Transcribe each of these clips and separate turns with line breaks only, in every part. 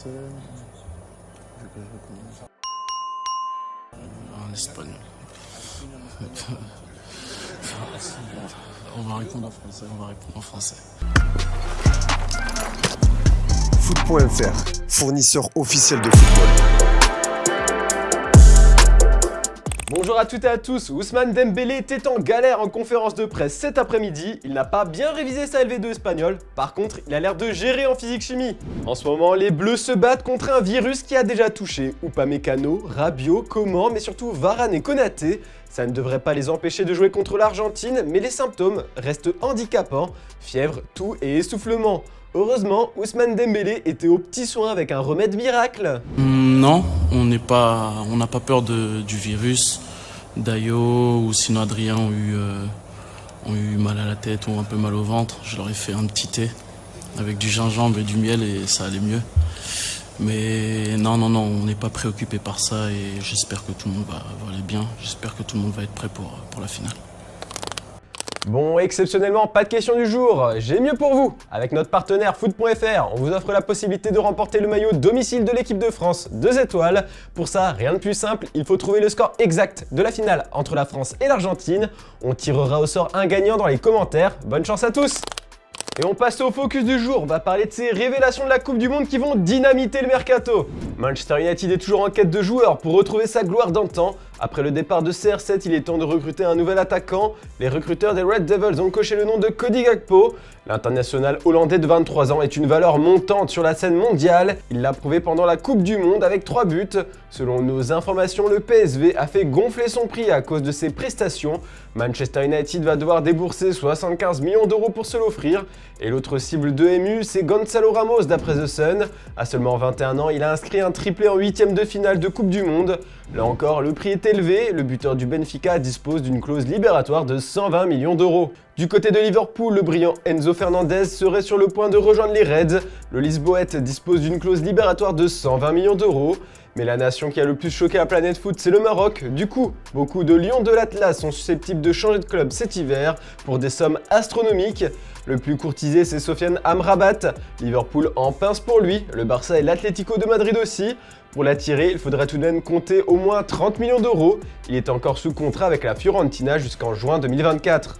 français.
En espagnol. On va répondre en français.
Foot.fr, fournisseur officiel de football.
Bonjour à toutes et à tous, Ousmane Dembélé était en galère en conférence de presse cet après-midi. Il n'a pas bien révisé sa LV2 espagnole, par contre il a l'air de gérer en physique-chimie. En ce moment, les Bleus se battent contre un virus qui a déjà touché Upamecano, Rabiot, Coman, mais surtout Varane et Konaté. Ça ne devrait pas les empêcher de jouer contre l'Argentine, mais les symptômes restent handicapants, fièvre, toux et essoufflement. Heureusement, Ousmane Dembélé était aux petits soins avec un remède miracle.
Non, on n'a pas peur du virus. Dayo ou sinon Adrien ont eu mal à la tête ou un peu mal au ventre. Je leur ai fait un petit thé avec du gingembre et du miel et ça allait mieux. Mais non, on n'est pas préoccupé par ça et j'espère que tout le monde va aller bien. J'espère que tout le monde va être prêt pour la finale.
Bon, exceptionnellement, pas de question du jour, j'ai mieux pour vous. Avec notre partenaire Foot.fr, on vous offre la possibilité de remporter le maillot domicile de l'équipe de France 2 étoiles. Pour ça, rien de plus simple, il faut trouver le score exact de la finale entre la France et l'Argentine. On tirera au sort un gagnant dans les commentaires. Bonne chance à tous! Et on passe au focus du jour, on va parler de ces révélations de la Coupe du Monde qui vont dynamiter le mercato. Manchester United est toujours en quête de joueurs pour retrouver sa gloire d'antan. Après le départ de CR7, il est temps de recruter un nouvel attaquant. Les recruteurs des Red Devils ont coché le nom de Cody Gakpo. L'international hollandais de 23 ans est une valeur montante sur la scène mondiale. Il l'a prouvé pendant la Coupe du Monde avec 3 buts. Selon nos informations, le PSV a fait gonfler son prix à cause de ses prestations. Manchester United va devoir débourser 75 millions d'euros pour se l'offrir. Et l'autre cible de MU, c'est Gonzalo Ramos d'après The Sun. À seulement 21 ans, il a inscrit un triplé en 8ème de finale de Coupe du Monde. Là encore, le prix est élevé, le buteur du Benfica dispose d'une clause libératoire de 120 millions d'euros. Du côté de Liverpool, le brillant Enzo Fernandez serait sur le point de rejoindre les Reds. Le Lisboète dispose d'une clause libératoire de 120 millions d'euros. Mais la nation qui a le plus choqué la planète foot, c'est le Maroc. Du coup, beaucoup de lions de l'Atlas sont susceptibles de changer de club cet hiver pour des sommes astronomiques. Le plus courtisé, c'est Sofiane Amrabat. Liverpool en pince pour lui, le Barça et l'Atlético de Madrid aussi. Pour l'attirer, il faudrait tout de même compter au moins 30 millions d'euros. Il est encore sous contrat avec la Fiorentina jusqu'en juin 2024.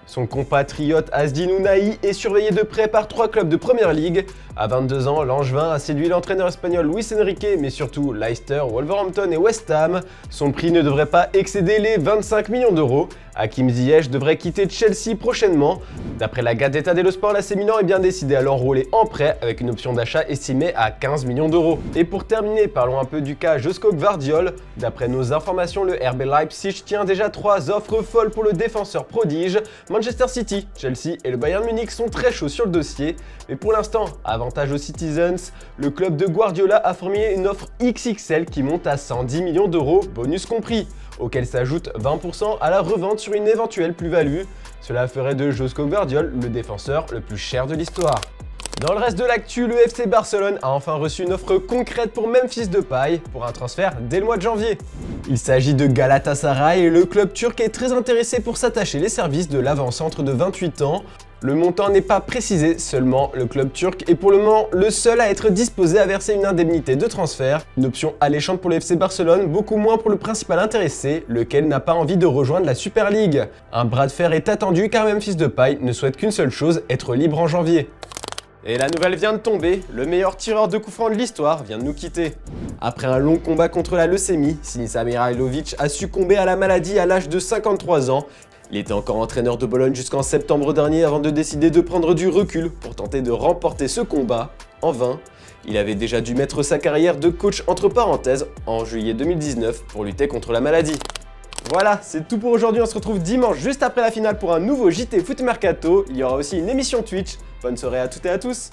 Son compatriote Azdin Ounahi est surveillé de près par 3 clubs de Première Ligue. À 22 ans, l'Angevin a séduit l'entraîneur espagnol Luis Enrique, mais surtout Leicester, Wolverhampton et West Ham. Son prix ne devrait pas excéder les 25 millions d'euros. Hakim Ziyech devrait quitter Chelsea prochainement. D'après la Gazzetta dello Sport, l'AC Milan est bien décidé à l'enrôler en prêt avec une option d'achat estimée à 15 millions d'euros. Et pour terminer, parlons un peu du cas Josko Gvardiol. D'après nos informations, le RB Leipzig tient déjà 3 offres folles pour le défenseur prodige. Manchester City, Chelsea et le Bayern Munich sont très chauds sur le dossier. Mais pour l'instant, avantage aux Citizens, le club de Guardiola a formulé une offre XXL qui monte à 110 millions d'euros, bonus compris, auquel s'ajoute 20% à la revente sur une éventuelle plus-value. Cela ferait de Josko Gvardiol le défenseur le plus cher de l'histoire. Dans le reste de l'actu, le FC Barcelone a enfin reçu une offre concrète pour Memphis Depay pour un transfert dès le mois de janvier. Il s'agit de Galatasaray et le club turc est très intéressé pour s'attacher les services de l'avant-centre de 28 ans. Le montant n'est pas précisé, seulement le club turc est pour le moment le seul à être disposé à verser une indemnité de transfert, une option alléchante pour le FC Barcelone, beaucoup moins pour le principal intéressé, lequel n'a pas envie de rejoindre la Super League. Un bras de fer est attendu car Memphis Depay ne souhaite qu'une seule chose, être libre en janvier. Et la nouvelle vient de tomber, le meilleur tireur de coups francs de l'histoire vient de nous quitter. Après un long combat contre la leucémie, Sinisa Mihajlovic a succombé à la maladie à l'âge de 53 ans. Il était encore entraîneur de Bologne jusqu'en septembre dernier avant de décider de prendre du recul pour tenter de remporter ce combat. En vain, il avait déjà dû mettre sa carrière de coach entre parenthèses en juillet 2019 pour lutter contre la maladie. Voilà, c'est tout pour aujourd'hui, on se retrouve dimanche juste après la finale pour un nouveau JT Foot Mercato. Il y aura aussi une émission Twitch. Bonne soirée à toutes et à tous.